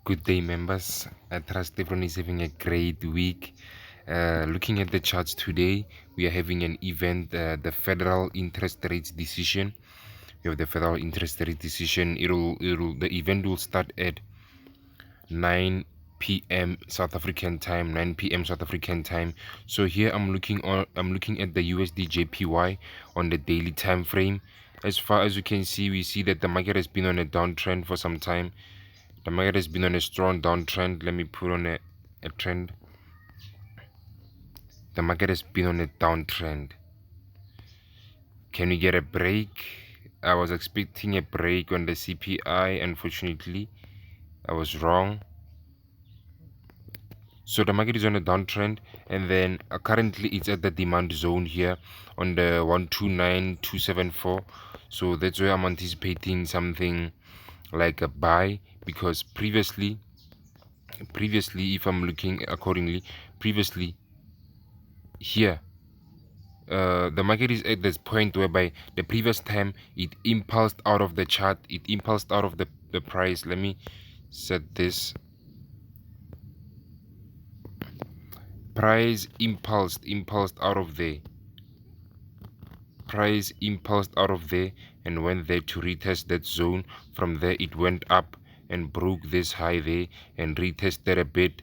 Good day, members. I trust everyone is having a great week. Looking at the charts today, we are having an event, the federal interest rates decision. We have the federal interest rate decision. The event will start at 9 p.m. South African time, 9 p.m. South African time. So here I'm looking at the USD JPY on the daily time frame. As far as you can see, we see that the market has been on a downtrend for some time. The market has been on a strong downtrend. Let me put on a trend. The market has been on a downtrend. Can we get a break? I was expecting a break on the CPI. Unfortunately, I was wrong. So the market is on a downtrend, and then currently it's at the demand zone here on the 129274. So that's where I'm anticipating something like a buy, because previously, if I'm looking accordingly, previously here the market is at this point whereby the previous time it impulsed out of the chart, it impulsed out of the price. Let me set this. Price impulsed out of there. Price impulsed out of there and went there to retest that zone. From there it went up and broke this high there and retested a bit,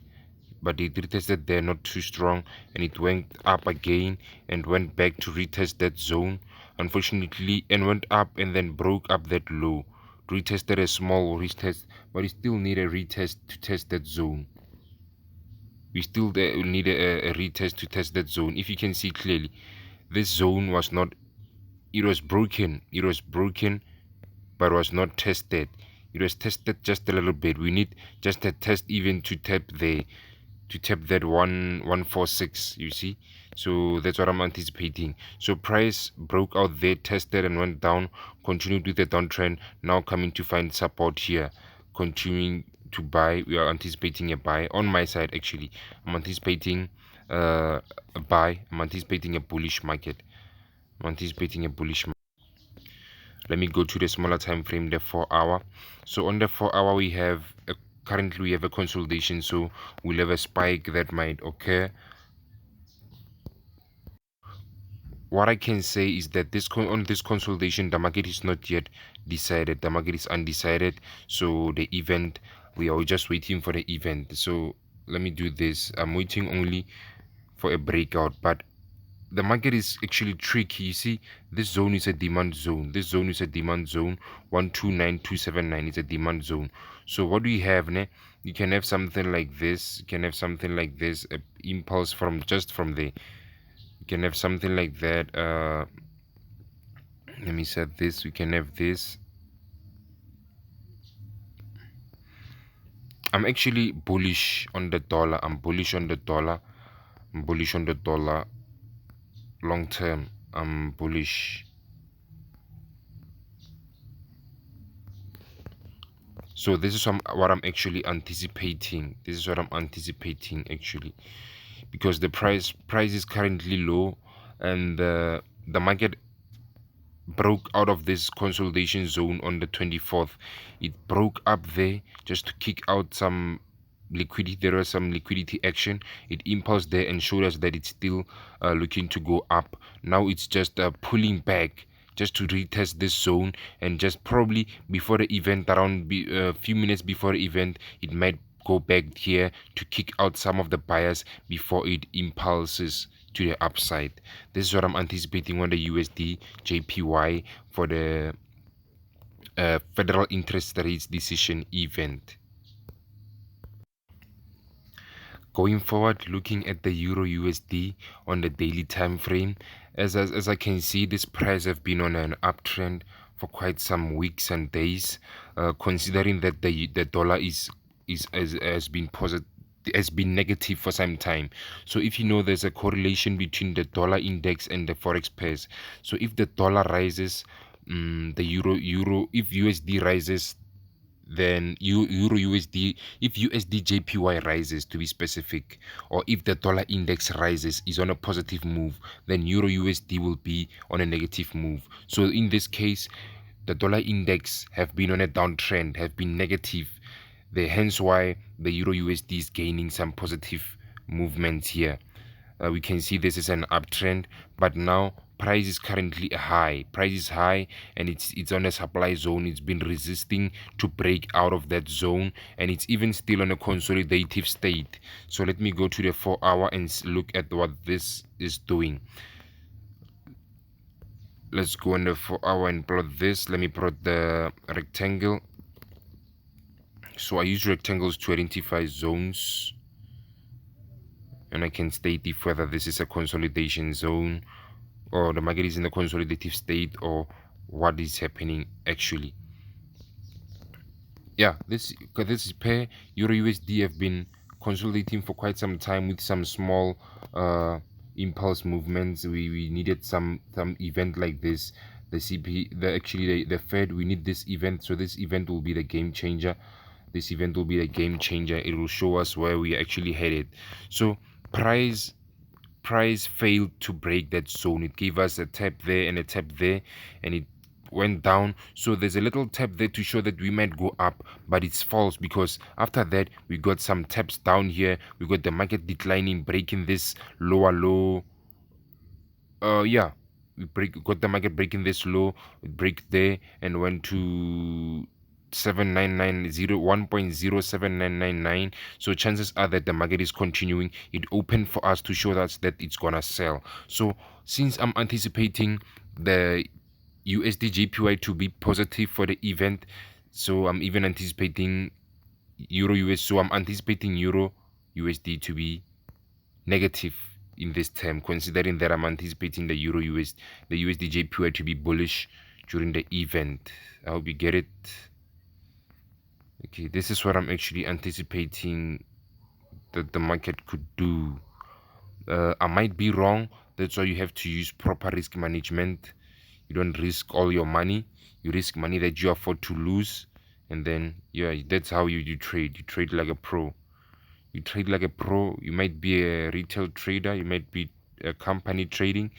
but it retested there not too strong, and it went up again and went back to retest that zone, unfortunately, and went up and then broke up that low, retested a small retest, but it still need a retest to test that zone. We still need a retest to test that zone. If you can see clearly, this zone was not, it was broken, but was not tested. It was tested just a little bit. We need just a test even to tap there, to tap that 1146, you see. So that's what I'm anticipating. So price broke out there, tested and went down, continued with the downtrend, now coming to find support here, continuing to buy. We are anticipating a buy on my side. Actually, I'm anticipating a buy. I'm anticipating a bullish market. I'm anticipating a bullish market. Let me go to the smaller time frame, the 4 hour. So on the 4 hour we have currently we have a consolidation, so we'll have a spike that might occur. What I can say is that on this consolidation, the market is not yet decided. The market is undecided. So the event, we are just waiting for the event. So let me do this. I'm waiting only for a breakout, but the market is actually tricky. You see, this zone is a demand zone. This zone is a demand zone. 129279 is a demand zone. So what do we have, ne? You can have something like this. You can have something like this, a impulse from just from there. You can have something like that. Let me set this. We can have this. I'm actually bullish on the dollar. I'm bullish on the dollar. I'm bullish on the dollar. Long term, I'm bullish. So this is what I'm actually anticipating. This is what I'm anticipating actually, because the price is currently low, and the market broke out of this consolidation zone on the 24th. It broke up there just to kick out some liquidity. There was some liquidity action. It impulsed there and showed us that it's still looking to go up. Now it's just pulling back just to retest this zone, and just probably before the event, around a few minutes before the event, it might go back here to kick out some of the buyers before it impulses to the upside. This is what I'm anticipating on the USD JPY for the federal interest rates decision event. Going forward, looking at the Euro USD on the daily time frame, as I can see, this price have been on an uptrend for quite some weeks and days, considering that the dollar has been positive, has been negative for some time. So if you know, there's a correlation between the dollar index and the forex pairs. So if the dollar rises, the euro, if USD rises, then euro USD, if USD JPY rises to be specific, or if the dollar index rises, is on a positive move, then euro USD will be on a negative move. So in this case, the dollar index have been on a downtrend, have been negative. hence why the euro USD is gaining some positive movements here. We can see this is an uptrend, but now price is currently high. Price is high, and it's on a supply zone. It's been resisting to break out of that zone, and it's even still on a consolidative state. So let me go to the 4-hour and look at what this is doing. Let's go on the 4-hour and plot this. Let me plot the rectangle. So I use rectangles to identify zones, and I can state if whether this is a consolidation zone or the market is in a consolidative state or what is happening actually. Yeah, this pair euro USD have been consolidating for quite some time with some small impulse movements. We needed some event like this. The Fed, we need this event, so this event will be the game changer. This event will be a game changer. It will show us where we are actually headed. So price failed to break that zone. It gave us a tap there and a tap there, and it went down. So there's a little tap there to show that we might go up, but it's false, because after that we got some taps down here. We got the market declining, breaking this lower low. Yeah, got the market breaking this low, break there, and went to 1.079999. So chances are that the market is continuing. It opened for us to show us that it's gonna sell. So since I'm anticipating the USD JPY to be positive for the event, so I'm even anticipating euro US, so I'm anticipating euro USD to be negative in this term, considering that I'm anticipating the the USD JPY to be bullish during the event. I hope you get it. Okay, this is what I'm actually anticipating that the market could do. I might be wrong. That's why you have to use proper risk management. You don't risk all your money. You risk money that you afford to lose, and then yeah, that's how you trade. You trade like a pro. You trade like a pro. You might be a retail trader. You might be a company trading.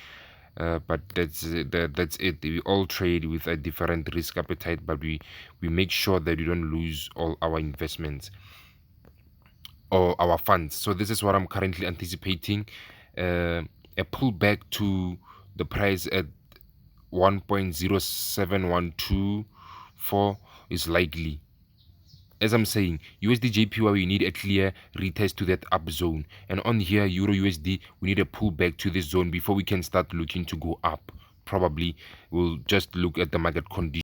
But that's it. We all trade with a different risk appetite, but we make sure that we don't lose all our investments or our funds. So this is what I'm currently anticipating. A pullback to the price at 1.07124 is likely. As I'm saying, USD JPY, we need a clear retest to that up zone, and on here euro USD, we need a pullback to this zone before we can start looking to go up. Probably we'll just look at the market condition.